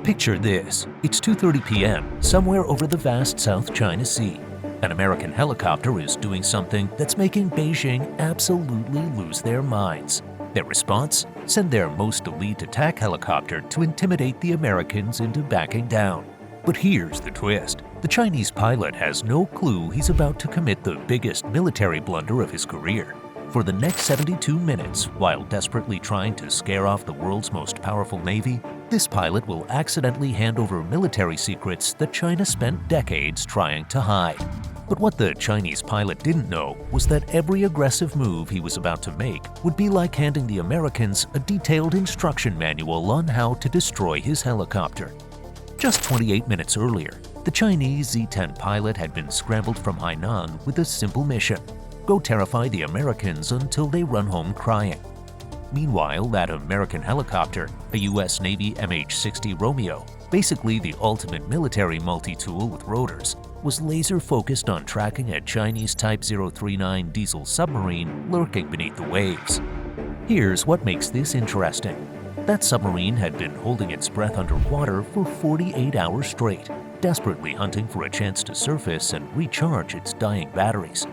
Picture this. It's 2:30 p.m. somewhere over the vast South China Sea. An American helicopter is doing something that's making Beijing absolutely lose their minds. Their response? Send their most elite attack helicopter to intimidate the Americans into backing down. But here's the twist. The Chinese pilot has no clue he's about to commit the biggest military blunder of his career. For the next 72 minutes, while desperately trying to scare off the world's most powerful navy, this pilot will accidentally hand over military secrets that China spent decades trying to hide. But what the Chinese pilot didn't know was that every aggressive move he was about to make would be like handing the Americans a detailed instruction manual on how to destroy his helicopter. Just 28 minutes earlier, the Chinese Z-10 pilot had been scrambled from Hainan with a simple mission: go terrify the Americans until they run home crying. Meanwhile, that American helicopter, a US Navy MH-60 Romeo, basically the ultimate military multi-tool with rotors, was laser-focused on tracking a Chinese Type 039 diesel submarine lurking beneath the waves. Here's what makes this interesting. That submarine had been holding its breath underwater for 48 hours straight, desperately hunting for a chance to surface and recharge its dying batteries.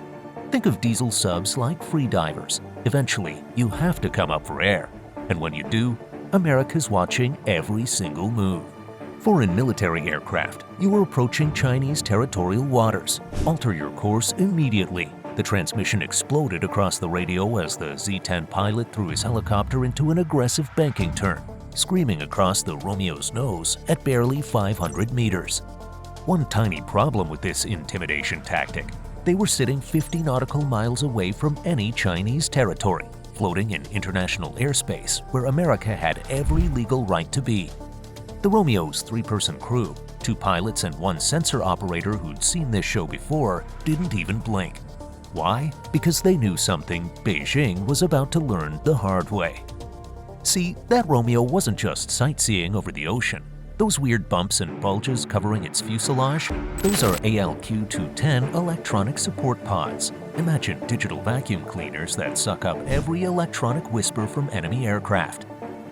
Think of diesel subs like freedivers. Eventually, you have to come up for air. And when you do, America's watching every single move. Foreign military aircraft, you are approaching Chinese territorial waters. Alter your course immediately. The transmission exploded across the radio as the Z-10 pilot threw his helicopter into an aggressive banking turn, screaming across the Romeo's nose at barely 500 meters. One tiny problem with this intimidation tactic: they were sitting 50 nautical miles away from any Chinese territory, floating in international airspace where America had every legal right to be. The Romeo's three-person crew, two pilots and one sensor operator who'd seen this show before, didn't even blink. Why? Because they knew something Beijing was about to learn the hard way. See, that Romeo wasn't just sightseeing over the ocean. Those weird bumps and bulges covering its fuselage, those are ALQ-210 electronic support pods. Imagine digital vacuum cleaners that suck up every electronic whisper from enemy aircraft.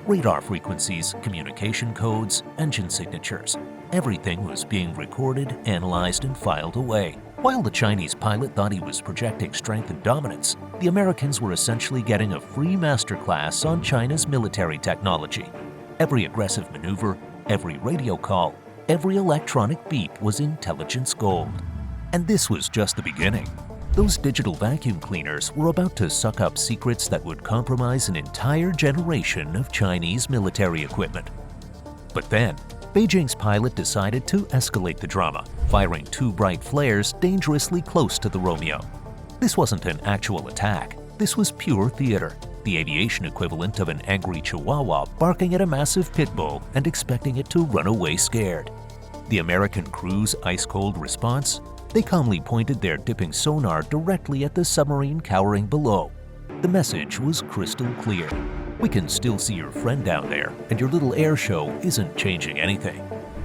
Radar frequencies, communication codes, engine signatures. Everything was being recorded, analyzed, and filed away. While the Chinese pilot thought he was projecting strength and dominance, the Americans were essentially getting a free masterclass on China's military technology. Every aggressive maneuver, every radio call, every electronic beep was intelligence gold. And this was just the beginning. Those digital vacuum cleaners were about to suck up secrets that would compromise an entire generation of Chinese military equipment. But then, Beijing's pilot decided to escalate the drama, firing two bright flares dangerously close to the Romeo. This wasn't an actual attack. This was pure theater, the aviation equivalent of an angry chihuahua barking at a massive pit bull and expecting it to run away scared. The American crew's ice-cold response? They calmly pointed their dipping sonar directly at the submarine cowering below. The message was crystal clear. We can still see your friend down there, and your little air show isn't changing anything.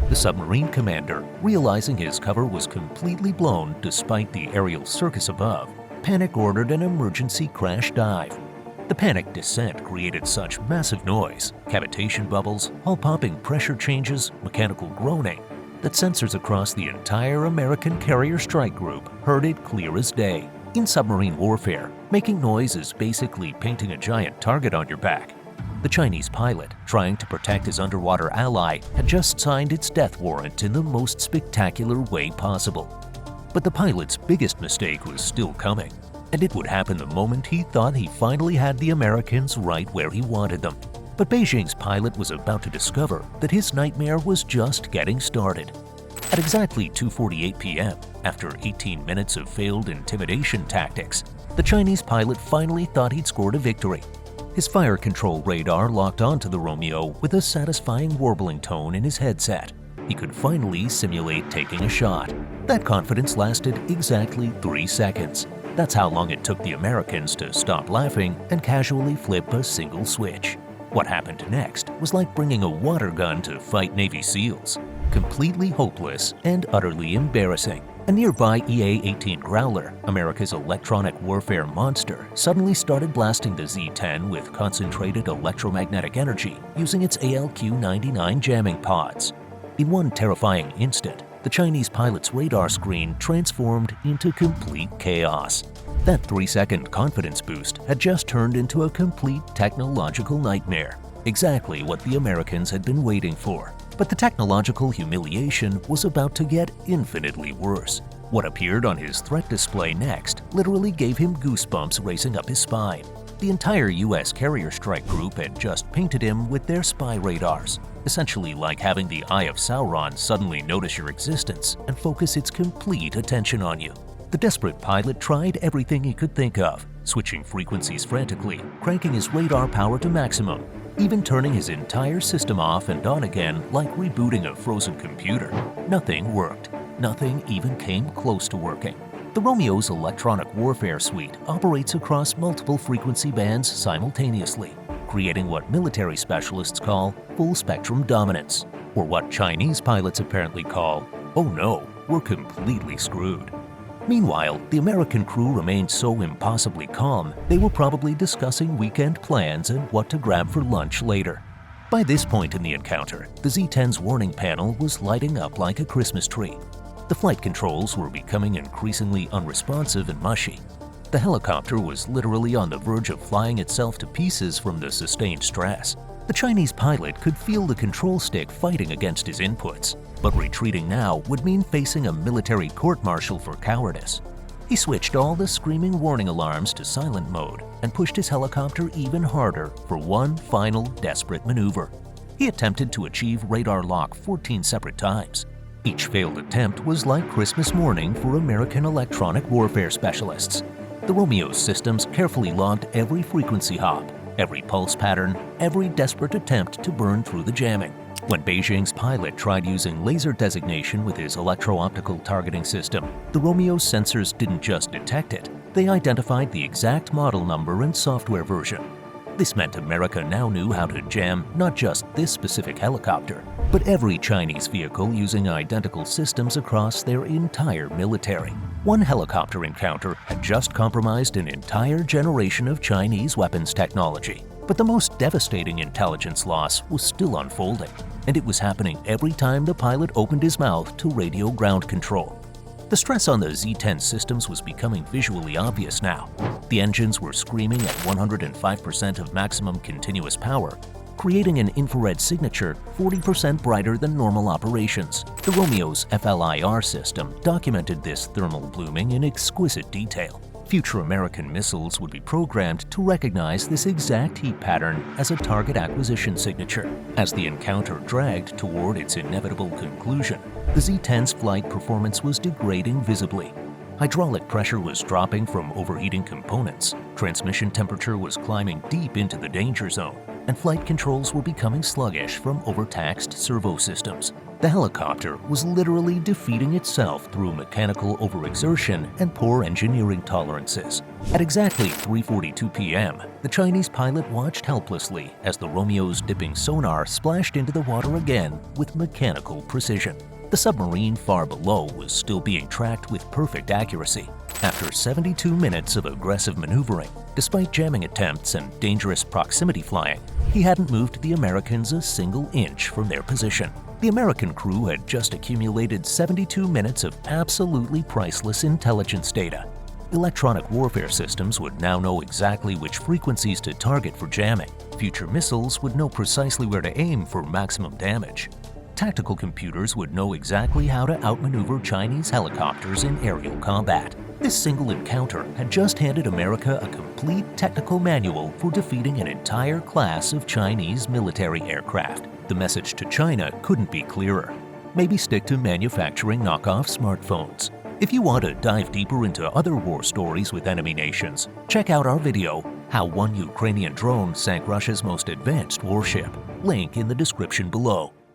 The submarine commander, realizing his cover was completely blown despite the aerial circus above, panic-ordered an emergency crash dive. The panic descent created such massive noise, cavitation bubbles, hull-popping pressure changes, mechanical groaning, that sensors across the entire American carrier strike group heard it clear as day. In submarine warfare, making noise is basically painting a giant target on your back. The Chinese pilot, trying to protect his underwater ally, had just signed its death warrant in the most spectacular way possible. But the pilot's biggest mistake was still coming, and it would happen the moment he thought he finally had the Americans right where he wanted them. But Beijing's pilot was about to discover that his nightmare was just getting started. At exactly 2:48 p.m., after 18 minutes of failed intimidation tactics, the Chinese pilot finally thought he'd scored a victory. His fire control radar locked onto the Romeo with a satisfying warbling tone in his headset. He could finally simulate taking a shot. That confidence lasted exactly 3 seconds. That's how long it took the Americans to stop laughing and casually flip a single switch. What happened next was like bringing a water gun to fight Navy SEALs. Completely hopeless and utterly embarrassing. A nearby EA-18 Growler, America's electronic warfare monster, suddenly started blasting the Z-10 with concentrated electromagnetic energy using its ALQ-99 jamming pods. In one terrifying instant, the Chinese pilot's radar screen transformed into complete chaos. That 3-second confidence boost had just turned into a complete technological nightmare, exactly what the Americans had been waiting for. But the technological humiliation was about to get infinitely worse. What appeared on his threat display next literally gave him goosebumps racing up his spine. The entire U.S. carrier strike group had just painted him with their spy radars, essentially like having the Eye of Sauron suddenly notice your existence and focus its complete attention on you. The desperate pilot tried everything he could think of, switching frequencies frantically, cranking his radar power to maximum, even turning his entire system off and on again like rebooting a frozen computer. Nothing worked. Nothing even came close to working. The Romeo's electronic warfare suite operates across multiple frequency bands simultaneously, creating what military specialists call full-spectrum dominance, or what Chinese pilots apparently call, "Oh no, we're completely screwed." Meanwhile, the American crew remained so impossibly calm, they were probably discussing weekend plans and what to grab for lunch later. By this point in the encounter, the Z-10's warning panel was lighting up like a Christmas tree. The flight controls were becoming increasingly unresponsive and mushy. The helicopter was literally on the verge of flying itself to pieces from the sustained stress. The Chinese pilot could feel the control stick fighting against his inputs, but retreating now would mean facing a military court-martial for cowardice. He switched all the screaming warning alarms to silent mode and pushed his helicopter even harder for one final desperate maneuver. He attempted to achieve radar lock 14 separate times. Each failed attempt was like Christmas morning for American electronic warfare specialists. The Romeo's systems carefully logged every frequency hop, every pulse pattern, every desperate attempt to burn through the jamming. When Beijing's pilot tried using laser designation with his electro-optical targeting system, the Romeo's sensors didn't just detect it, they identified the exact model number and software version. This meant America now knew how to jam not just this specific helicopter, but every Chinese vehicle using identical systems across their entire military. One helicopter encounter had just compromised an entire generation of Chinese weapons technology. But the most devastating intelligence loss was still unfolding, and it was happening every time the pilot opened his mouth to radio ground control. The stress on the Z-10 systems was becoming visually obvious now. The engines were screaming at 105% of maximum continuous power, creating an infrared signature 40% brighter than normal operations. The Romeo's FLIR system documented this thermal blooming in exquisite detail. Future American missiles would be programmed to recognize this exact heat pattern as a target acquisition signature. As the encounter dragged toward its inevitable conclusion, the Z-10's flight performance was degrading visibly. Hydraulic pressure was dropping from overheating components, transmission temperature was climbing deep into the danger zone, and flight controls were becoming sluggish from overtaxed servo systems. The helicopter was literally defeating itself through mechanical overexertion and poor engineering tolerances. At exactly 3:42 p.m., the Chinese pilot watched helplessly as the Romeo's dipping sonar splashed into the water again with mechanical precision. The submarine far below was still being tracked with perfect accuracy. After 72 minutes of aggressive maneuvering, despite jamming attempts and dangerous proximity flying, he hadn't moved the Americans a single inch from their position. The American crew had just accumulated 72 minutes of absolutely priceless intelligence data. Electronic warfare systems would now know exactly which frequencies to target for jamming. Future missiles would know precisely where to aim for maximum damage. Tactical computers would know exactly how to outmaneuver Chinese helicopters in aerial combat. This single encounter had just handed America a complete technical manual for defeating an entire class of Chinese military aircraft. The message to China couldn't be clearer. Maybe stick to manufacturing knockoff smartphones. If you want to dive deeper into other war stories with enemy nations, check out our video, How One Ukrainian Drone Sank Russia's Most Advanced Warship. Link in the description below.